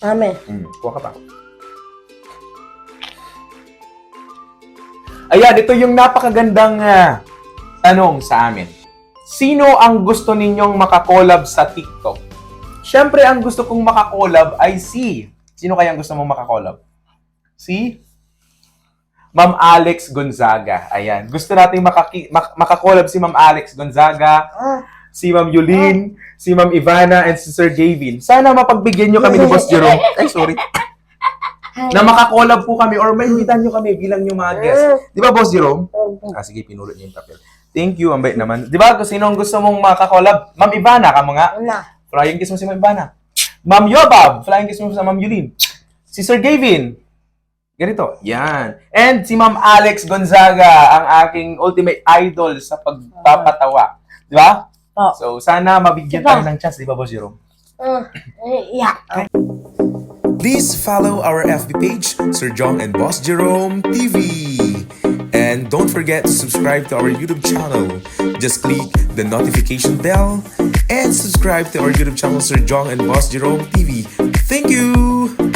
Amen. Kuha ka pa. Ayan, ito yung napakagandang tanong sa amin. Sino ang gusto ninyong makakolab sa TikTok? Siyempre, ang gusto kong makakolab ay si... Sino kaya ang gusto mong makakolab? Si Ma'am Alex Gonzaga. Ayan. Gusto natin makakolab si Ma'am Alex Gonzaga, si Ma'am Yulin, si Ma'am Ivana, and si Sir Javin. Sana mapagbigyan nyo kami ni Boss Jerome. Ay, sorry. Na makakolab po kami or may invitan nyo kami bilang yung mga guest. Di ba, Boss Jerome? Sige, pinulot niyo yung papel. Thank you, ang bait naman. Di ba, kung sino ang gusto mong makakolab? Ma'am Ivana, ka mga. Flying kiss mo si Ma'am Ivana. Ma'am Yobab, flying kiss mo sa Ma'am Yulin. Si Sir Gavin. Ganito. Yan. And si Ma'am Alex Gonzaga, ang aking ultimate idol sa pagpapatawa. Di ba? So, sana mabigyan tayo ng chance. Di ba, Boss Jerome? Yeah. Please follow our FB page, Sir Jong and Boss Jerome TV. And don't forget to subscribe to our YouTube channel. Just click the notification bell and subscribe to our YouTube channel, Sir Jong and Boss Jerome TV. Thank you!